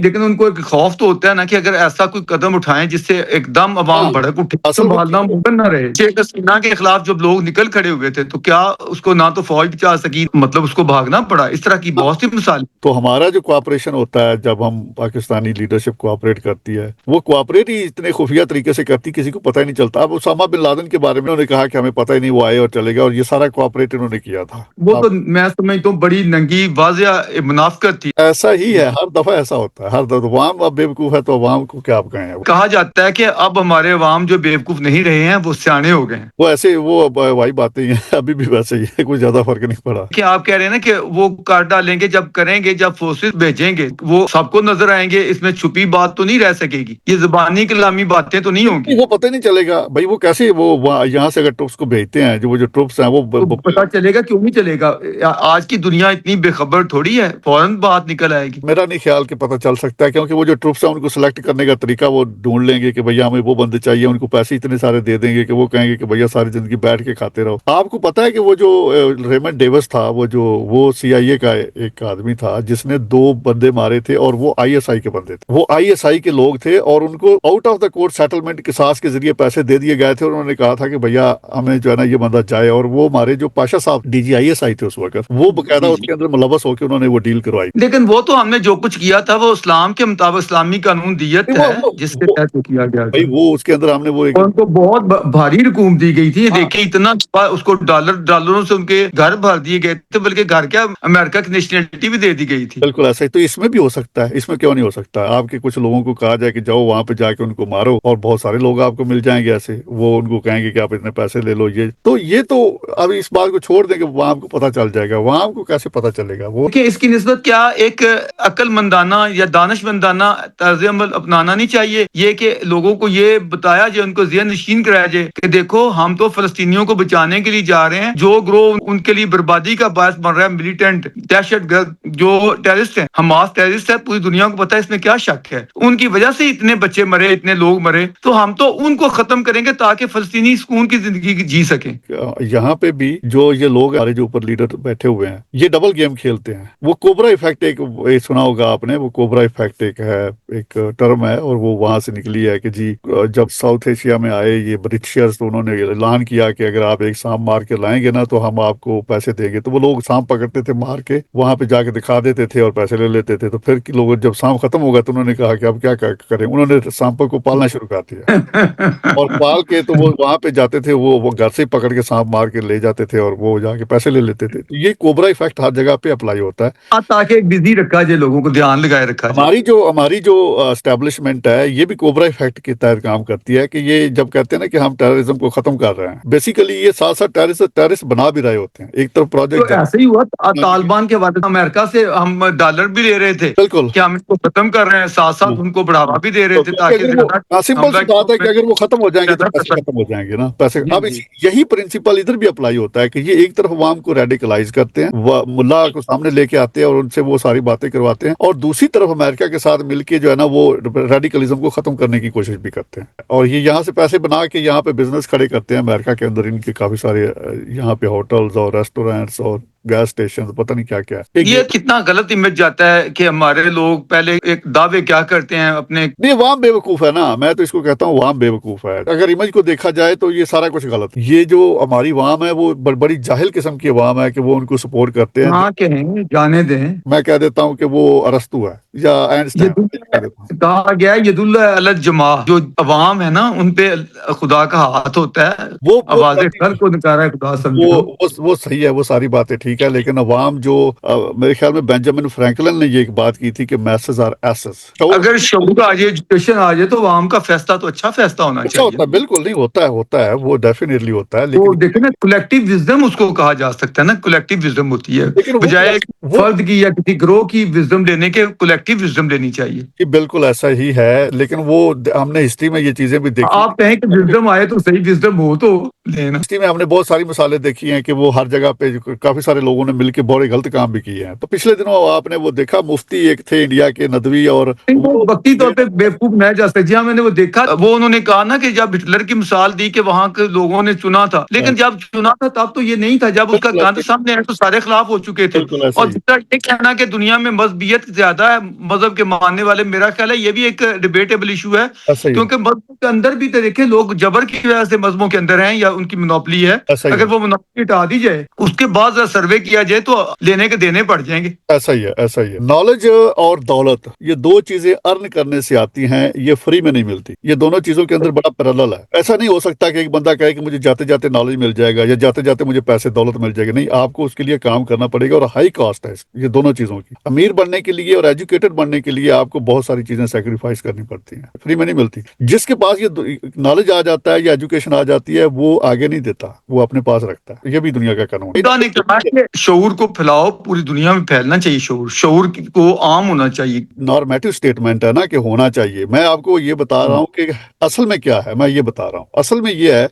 لیکن ان کو ایک خوف تو ہوتا ہے نا کہ اگر ایسا کوئی قدم اٹھائیں جس سے ایک دم عوام بھڑک اٹھے تو سنبھالنا ممکن نہ رہے. شیخ حسینہ کے خلاف جب لوگ نکل کھڑے ہوئے تھے تو کیا اس کو نہ تو فوج بچا سکی, مطلب اس کو بھاگنا پڑا. اس طرح کی بہت سی مثالیں. تو ہمارا جو کوآپریشن ہوتا ہے جب ہم پاکستانی لیڈرشپ کوآپریٹ کرتی ہے, وہ کوآپریٹ ہی اتنے خفیہ طریقے سے کرتی کسی کو پتہ ہی نہیں چلتا. اب اسامہ بن لادن کے بارے میں انہوں نے کہا کہ ہمیں پتہ ہی نہیں, وہ آئے اور چلے گئے, اور یہ سارا کوآپریٹ انہوں نے کیا تھا. وہ تو میں سمجھتا ہوں بڑی ننگی واضح منافقت تھی. ایسا ہی ہے, ہر دفعہ ایسا ہوتا ہے, ہر دفعہ عوام اب بیوقوف ہے تو عوام کو کیا آپ کہیں. کہا جاتا ہے کہ اب ہمارے عوام جو بیوقوف نہیں رہے ہیں وہ سیانے ہو گئے ہیں. وہ ایسے وہ وہی باتیں ہیں, ابھی بھی ویسے ہی ہے, کوئی زیادہ فرق نہیں پڑا. کہ آپ کہہ رہے ہیں نا کہ وہ کر ڈالیں گے, جب کریں گے, جب فورسز بھیجیں گے وہ سب کو نظر آئیں گے. اس میں چھپی بات تو نہیں رہ سکے گی, یہ زبانی کلامی باتیں تو نہیں ہوں گی. وہ پتہ نہیں چلے گا بھائی, وہ کیسے وہ یہاں سے اگر ٹروپس کو بھیجتے ہیں, جو ٹروپس ہیں وہ پتا چلے گا, کیوں نہیں چلے گا. آج کی دنیا اتنی بے خبر تھوڑی ہے, فوراً بات نکل آئے گی. میرا نہیں خیال کہ پتہ چل سکتا ہے, کیونکہ وہ جو ٹروپس ہیں ان کو سلیکٹ کرنے کا طریقہ وہ ڈھونڈ لیں گے کہ بھیا ہمیں وہ بندے چاہیے, ان کو پیسے اتنے سارے دے دیں گے کہ وہ کہیں گے کہ بھیا ساری زندگی بیٹھ کے کھاتے رہو. آپ کو پتا ہے کہ وہ جو ریمنڈ ڈیوس تھا, وہ سی آئی اے کا ایک آدمی تھا جس نے 2 بندے مارے تھے, اور وہ آئی ایس آئی کے بندے تھے. وہ آئی ایس آئی کے لوگ تھے, اور ان کو out of the court settlement قصاص کے ذریعے پیسے دے دیے گئے تھے, اور انہوں نے کہا تھا کہ بھیا ہمیں جو ہے نا یہ بندہ جائے. اور وہ ہمارے جو پاشا صاحب D G I S I تھے اس وقت, وہ باقاعدہ اس کے اندر ملوث ہو کے انہوں نے وہ ڈیل کروائی. لیکن وہ تو ہم نے جو کچھ کیا تھا وہ اسلام کے مطابق اسلامی قانون دیت ہے جس کے تحت کیا گیا تھا. وہ اس کے اندر ہم نے وہ ان کو بہت بھاری رقوم دی گئی تھی. دیکھیں اتنا اس کو ڈالروں سے ان کے گھر بھر دیے گئے تھے, بلکہ گھر کیا امریکہ کی نیشنلٹی بھی دے دی گئی تھی. بالکل ایسا ہی. تو اس میں بھی ہو سکتا ہے, اس میں کیوں نہیں ہو سکتا. آپ کے کچھ لوگوں کو کہا جائے کہ جاؤ وہاں پہ جا کے ان کو مارو, اور بہت سارے لوگ آپ کو مل جائیں گے ایسے, وہ ان کو کہیں گے کہ آپ اتنے پیسے لے لو. یہ تو اب اس بات کو چھوڑ دیں کہ وہاں کو پتہ چل جائے گا. وہاں کو کیسے پتہ چلے گا. وہ کہ اس کی نسبت کیا ایک عقل مندانہ یا دانش مندانہ طرز عمل اپنانا نہیں چاہیے, یہ کہ لوگوں کو یہ بتایا جائے, ان کو ذہن نشین کرایا جائے کہ دیکھو ہم تو فلسطینیوں کو بچانے کے لیے جا رہے ہیں, جو گروہ ان کے لیے بربادی کا باعث بن رہا ہے, ملیٹنٹ دہشت گرد جو ٹیررسٹ ہیں, حماس ٹیررسٹ ہے, پوری دنیا کو پتا ہے, اس میں کیا شک ہے. ان کی وجہ سے اتنے بچے مرے, اتنے لوگ مرے, تو ہم تو ان کو ختم کریں گے تاکہ فلسطینی سکون کی زندگی جی سکیں. یہاں پہ بھی جو یہ لوگ ہمارے جو اوپر لیڈر بیٹھے ہوئے ہیں, یہ ڈبل گیم کھیلتے ہیں. وہ کوبرا ایفیکٹ ایک سنا ہوگا آپ نے, وہ کوبرا ایفیکٹ ایک ہے, ایک ٹرم ہے, اور وہ وہاں سے نکلی ہے کہ جی جب ساؤتھ ایشیا میں آئے یہ برٹشرز, تو انہوں نے اعلان کیا کہ اگر آپ ایک سانپ مار کے لائیں گے نا تو ہم آپ کو پیسے دیں گے. تو وہ لوگ سانپ پکڑتے تھے, مار کے وہاں پہ جا کے دکھا دیتے تھے اور پیسے لے لیتے تھے. تو پھر لوگ جب سانپ ختم ہو گیا تو انہوں نے کہا کہ اب کیا کریں. انہوں نے سانپوں کو پالنا شروع کر دیا, اور پال کے تو وہ وہاں پہ جاتے تھے, وہ گھر سے پکڑ کے سانپ مار کے لے جاتے تھے, اور وہ جا کے پیسے لے لیتے تھے. تو یہ کوبرا ایفیکٹ ہر جگہ پہ اپلائی ہوتا ہے, تاکہ بزی رکھا جائے, لوگوں کو دھیان لگائے رکھا جائے. ہماری جو اسٹیبلشمنٹ ہے یہ بھی کوبرا ایفیکٹ کے تحت کام کرتی ہے, کہ یہ جب کہتے ہیں نا کہ ہم ٹیررزم کو ختم کر رہے ہیں, بیسیکلی یہ ساتھ ساتھ ٹیررسٹ بنا بھی رہے ہوتے ہیں. ایک طرف پروجیکٹ ایسے ہی ہوا طالبان کے بعد امریکہ سے ہم ڈالر بھی لے رہے تھے, بالکل, کہ ہم اس کو ختم کر رہے ہیں, ساتھ ساتھ ان کو بڑھاوا بھی دے رہے تھے تاکہ سمپل سی بات ہے کہ اگر وہ ختم ہو جائیں گے تو پیسے ختم ہو جائیں گے نا, پیسے. اب یہی پرنسپل ادھر بھی اپلائی ہوتا ہے کہ یہ ایک طرف عوام کو ریڈیکلائز کرتے ہیں, ملا کو سامنے لے کے آتے ہیں اور ان سے وہ ساری باتیں کرواتے ہیں, اور دوسری طرف امریکہ کے ساتھ مل کے جو ہے نا وہ ریڈیکلزم کو ختم کرنے کی کوشش بھی کرتے ہیں, اور یہ یہاں سے پیسے بنا کے یہاں پہ بزنس کھڑے کرتے ہیں. امریکہ کے اندر ان کے کافی سارے یہاں پہ ہوٹلز اور ریسٹورینٹس اور گیس اسٹیشن, پتہ نہیں کیا کیا. یہ کتنا غلط امیج جاتا ہے کہ ہمارے لوگ پہلے ایک دعوے کیا کرتے ہیں اپنے. نہیں, عوام بے وقوف ہے نا, میں تو اس کو کہتا ہوں عوام بے وقوف ہے. اگر امیج کو دیکھا جائے تو یہ سارا کچھ غلط. یہ جو ہماری عوام ہے وہ بڑی جاہل قسم کی عوام ہے کہ وہ ان کو سپورٹ کرتے ہیں. ہاں کہیں جانے دیں, میں کہہ دیتا ہوں کہ وہ ارسطو ہے یا آئنسٹائن. کہا گیا ید اللہ علی الجماع, جو عوام ہے نا ان پہ خدا کا ہاتھ ہوتا ہے, وہ آواز خلق کو نکارا ہے خدا سمجھو. وہ صحیح ہے, وہ ساری باتیں ٹھیک ہے, لیکن عوام جو میرے خیال میں بینجامن فرینکلن نے یہ ایک بات کی تھی کہ میسز آر ایسز. اگر شعور آ جائے, ایجوکیشن آ جائے, تو عوام کا فیصلہ تو اچھا فیصلہ ہونا چاہیے. بالکل نہیں ہوتا ہے وہ ڈیفینیٹلی ہوتا ہے, لیکن دیکھیں نا کولیکٹیو وزڈم اس کو کہا جا سکتا ہے نا, کولیکٹیو وزڈم ہوتی ہے, بجائے فرد کی یا کسی گروہ کی وزڈم لینے کے کولیکٹیو وزڈم لینی چاہیے. بالکل ایسا ہی ہے, لیکن وہ ہم نے ہسٹری میں یہ چیزیں بھی دیکھی. آپ کہیں کہ وزڈم آئے تو صحیح وزڈم ہو تو لینا. ہسٹری میں ہم نے بہت ساری مثالیں دیکھی ہیں کہ وہ ہر جگہ پہ کافی سارے سارے لوگوں نے مل کے بڑے غلط کام بھی کیے ہیں. تو پچھلے دنوں آپ نے وہ دیکھا مفتی ایک تھے انڈیا کے ندوی, اور وہ وقتی طور پہ بیوقوف نہ جا سکتے. جہاں میں نے وہ دیکھا, وہ انہوں نے کہا نا کہ جب ہٹلر کی مثال دی کہ وہاں کے لوگوں نے چنا تھا, لیکن جب چنا تھا تب تو یہ نہیں تھا. جب اس کا گند سامنے آیا تو سارے خلاف ہو چکے تھے. بالکل ایسا اور ہی دوسرا یہ کہنا کہ دنیا میں مذہبیت زیادہ ہے, مذہب کے ماننے والے, میرا خیال ہے یہ بھی ایک ڈیبیٹیبل ایشو ہے, ایسا ہی ہے کیونکہ مذہب کے اندر بھی تو دیکھیں لوگ جبر کی وجہ سے مذہبوں کے اندر ہیں یا ان کی منوپلی ہے. ایسا ہی ہے اگر وہ منوپلی ہٹا دی جائے, اس کے بعد سروے کیا جائے تو لینے کے دینے پڑ جائیں گے. ایسا ہی ہے ایسا ہی ہے. نالج اور دولت یہ دو چیزیں ارن کرنے سے آتی ہیں, یہ فری میں نہیں ملتی. یہ دونوں چیزوں کے اندر بڑا پیرالل ہے. ایسا نہیں ہو سکتا کہ ایک بندہ کہے کہ مجھے جاتے جاتے نالج مل جائے گا یا جاتے جاتے مجھے پیسے دولت مل جائے گا. نہیں, آپ کو اس کے لیے کام کرنا پڑے گا, اور ہائی کاسٹ ہے یہ دونوں چیزوں کی. امیر بننے کے لیے اور ایجوکیٹڈ بننے کے لیے آپ کو بہت ساری چیزیں سیکریفائس کرنی پڑتی ہیں, فری میں نہیں ملتی. جس کے پاس یہ نالج آ جاتا ہے یا ایجوکیشن آ جاتی ہے وہ آگے نہیں دیتا, وہ اپنے پاس رکھتا ہے. یہ بھی دنیا کا قانون ہے. خدا نے کہا کہ شعور کو پھیلاؤ, پوری دنیا میں پھیلنا چاہیے. شعور کو عام ہونا چاہیے. نارمیٹو سٹیٹمنٹ ہے نا کہ ہونا چاہیے. میں آپ کو یہ بتا رہا ہوں کہ اصل میں کیا ہے, میں یہ بتا رہا ہوں. اصل میں یہ ہے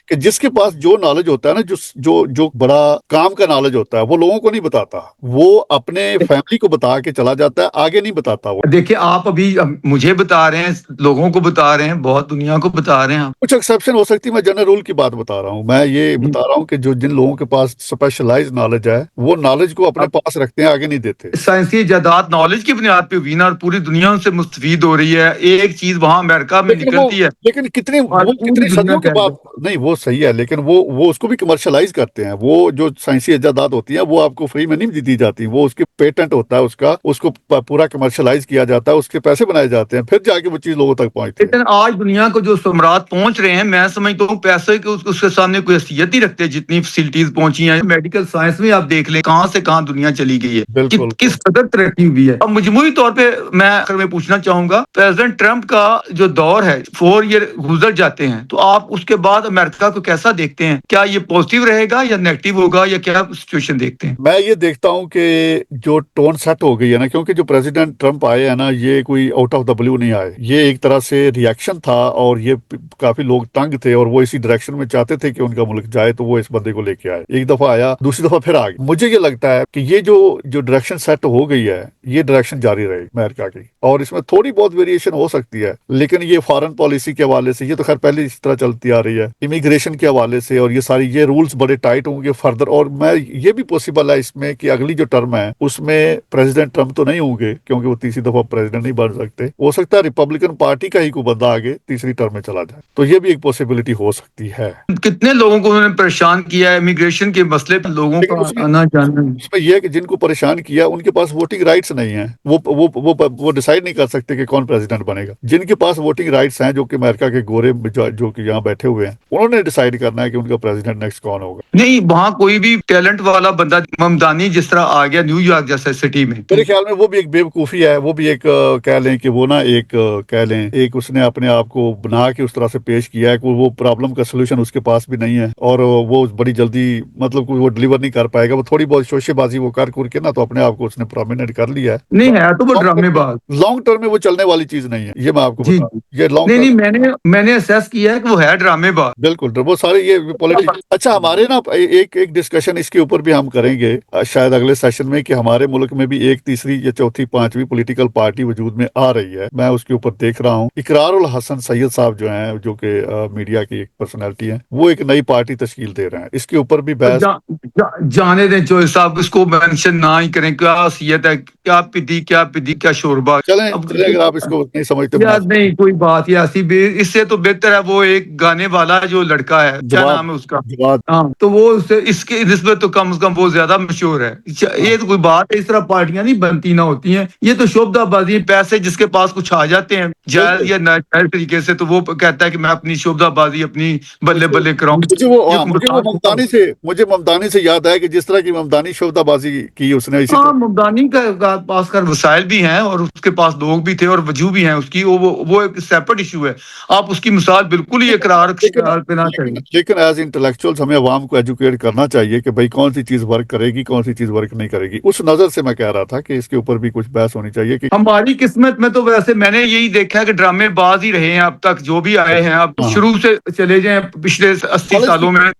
کہ جس کے پاس جو نالج ہوتا ہے نا, جو بڑا کام کا نالج ہوتا ہے, وہ لوگوں کو نہیں بتاتا, وہ اپنے فیملی کو بتا کے چلا جاتا ہے, آگے نہیں بتاتا. وہ دیکھیں آپ ابھی مجھے بتا رہے ہیں, لوگوں کو بتا رہے ہیں, بہت دنیا کو بتا رہے ہیں. کچھ ایکسیپشن ہو سکتی ہے, میں جنرل رول کی بات بتا رہا ہوں. میں یہ بتا رہا ہوں کہ جن لوگوں کے پاس اسپیشلائز نالج ہے وہ نالج کو اپنے پاس رکھتے ہیں, آگے نہیں دیتے. سائنسی ایجادات نالج کی بنیاد پہ ہوئی نا, اور پوری دنیا ان سے مستفید ہو رہی ہے. ایک چیز وہاں امریکہ میں نکلتی ہے لیکن اور وہ پوری کتنی دنیا صدیوں کے کے بعد اندر. نہیں, وہ صحیح ہے, لیکن وہ اس کو بھی کمرشلائز کرتے ہیں. وہ جو سائنسی ایجادات ہوتی ہیں وہ آپ کو فری میں نہیں دی جاتی. وہ اس کے پیٹنٹ ہوتا ہے, اس کو پورا کمرشلائز کیا جاتا ہے, اس کے پیسے بنائے جاتے ہیں, پھر جا کے وہ چیز لوگوں تک پہنچتی ہے. لیکن آج دنیا کو جو ثمرات پہنچ رہے ہیں, میں سمجھتا ہوں پیسے کے اس کے سامنے کوئی حیثیت نہیں رکھتے. جتنی فیسلٹیز پہنچی ہیں میڈیکل سائنس میں, آپ دیکھ لیں کہاں سے کہاں دنیا چلی گئی ہے, بالکل کس قدر ترقی ہوئی ہے. اب مجموعی طور پہ میں پوچھنا چاہوں گا, پریزیڈنٹ ٹرمپ کا جو دور ہے 4 ایئر گزر جاتے ہیں, تو آپ اس کے بعد امریکہ کو کیسا دیکھتے ہیں؟ کیا یہ پازیٹیو رہے گا یا نیگیٹو ہوگا, یا کیا سچویشن دیکھتے ہیں؟ میں یہ دیکھتا ہوں کہ جو ٹون سیٹ ہو گئی ہے نا, کیونکہ جو پریزیڈنٹ ٹرمپ آئے ہیں نا, یہ کوئی آؤٹ آف دا بلیو نہیں آئے. یہ ایک طرح سے ریئیکشن تھا, اور یہ کافی لوگ تنگ تھے اور وہ اسی ڈائریکشن میں چاہتے تھے کہ ان کا ملک جائے, تو وہ اس بندے کو لے کے آئے. ایک دفعہ آیا, دوسری دفعہ پھر آ گیا. مجھے یہ لگتا ہے کہ یہ جو ڈائریکشن سیٹ ہو گئی ہے, یہ ڈائریکشن جاری رہے گی امریکہ کی, اور اس میں تھوڑی بہت ویریشن ہو سکتی ہے, لیکن یہ فارن پالیسی کے حوالے سے, یہ تو خیر پہلے اس طرح چلتی آ رہی ہے, امیگریشن کے حوالے سے, اور یہ رولز بڑے ٹائٹ ہوں گے فردر. اور میں یہ بھی پوسیبل ہے اس میں کہ اگلی جو ٹرم ہے اس میں پریزیڈنٹ ٹرمپ تو نہیں ہوں گے, کیونکہ وہ تیسری دفعہ پریزیڈنٹ نہیں بن سکتے. ہو سکتا ہے ریپبلکن پارٹی کا ہی کوئی بندہ آگے تیسری ٹرم میں چلا جائے, تو یہ بھی ایک پوسیبلٹی ہو سکتی ہے. کتنے لوگوں کو انہوں نے پریشان کیا ہے امیگریشن کے مسئلے پر, لوگوں لیکن کا آنا جانا. اس میں یہ ہے کہ جن کو پریشان کیا ان کے پاس ووٹنگ رائٹس نہیں ہیں, وہ ڈیسائیڈ نہیں کر سکتے کہ کون پریزیڈنٹ بنے گا. جن کے پاس ووٹنگ رائٹس ہیں, جو کہ امریکہ کے گورے جو کہ یہاں بیٹھے ہوئے ہیں, انہوں نے ڈیسائیڈ کرنا ہے کہ ان کا پریزیڈنٹ نیکسٹ کون ہوگا. نہیں, وہاں کوئی بھی ٹیلنٹ والا بندہ, ممدانی جس طرح آ گیا نیو یارک جیسے سٹی میں, میرے خیال میں وہ بھی ایک بیوقوفی ہے. وہ بھی ایک کہہ لیں کہ وہ نا ایک کہہ لیں ایک اس نے اپنے آپ کو بنا کے اس طرح سے پیش کیا ہے کہ وہ پرابلم کا سولوشن اس کے پاس بھی نہیں ہے, اور وہ بڑی جلدی مطلب وہ ڈلیور نہیں کر پائے گا. وہ تھوڑی بہت شوشے بازی وہ کر کے نا, تو اپنے آپ کو اس نے پرومیننٹ کر لیا ہے. نہیں ہے تو وہ ڈرامے باز. لانگ ٹرم میں وہ چلنے والی چیز نہیں ہے, یہ میں آپ کو جی بتا رہا ہوں. یہ لانگ نہیں, میں نے اسیس کیا ہے کہ وہ ہے ڈرامے باز. بالکل, وہ سارے یہ پولیٹکس. اچھا, ہمارے نا ایک ڈسکشن اس کے اوپر بھی ہم کریں گے شاید اگلے سیشن میں, کہ ہمارے ملک میں بھی ایک تیسری یا چوتھی پانچویں پولیٹیکل پارٹی وجود میں آ رہی ہے. میں اس کے اوپر دیکھ رہا ہوں, اقرار الحسن سید صاحب جو ہیں, جو کہ میڈیا کی ایک پرسنالٹی ہیں, وہ ایک نئی پارٹی تشکیل دے رہے ہیں. اس کے اوپر بھی بحث جانے دیں جو صاحب, اس کو مینشن نہ ہی کریں. کیا حیثیت ہے, کیا پدی کیا شوربا. چلیں اگر آپ اس کو نہیں سمجھتے, نہیں کوئی بات ہی ایسی, اس سے تو بہتر ہے وہ ایک گانے والا جو لڑکا ہے, کیا نام ہے اس کا, ہاں, تو وہ اس کی نسبت تو کم از کم وہ زیادہ مشہور ہے. یہ تو کوئی بات ہے, اس طرح پارٹیاں نہیں بنتی نہ ہوتی ہیں. یہ تو شوبدہ بازی, پیسے جس کے پاس کچھ آ جاتے ہیں جائز یا ناجائز طریقے سے, تو وہ کہتا ہے کہ میں اپنی شوبدہ بازی اپنی بلے بلے کراؤں. مجھے ممدانی سے یاد ہے کہ جس طرح کی ممدانی شوبدہ بازی کی اس نے, ممدانی کا پاس کر وسائل بھی ہیں, اور اس کے پاس لوگ بھی تھے, اور وجوہ بھی ہیں اس کی. وہ ایک سیپریٹ ایشو ہے. آپ اس کی مثال بالکل ہی اقرار پہ نہ کریں. لیکن ایز انٹلیکچوئلز ہمیں عوام کو ایجوکیٹ کرنا چاہیے کہ بھائی کون سی چیز ورک کرے گی, کون سی چیز ورک نہیں کرے گی. اس نظر سے میں کہہ رہا تھا کہ اس کے اوپر بھی کچھ بحث ہونی چاہیے. کہ ہماری قسمت میں تو ویسے میں نے یہی دیکھا کہ ڈرامے باز ہی رہے ہیں اب تک, جو بھی آئے ہیں. اب شروع سے چلے جائیں پچھلے 80 سالوں میں,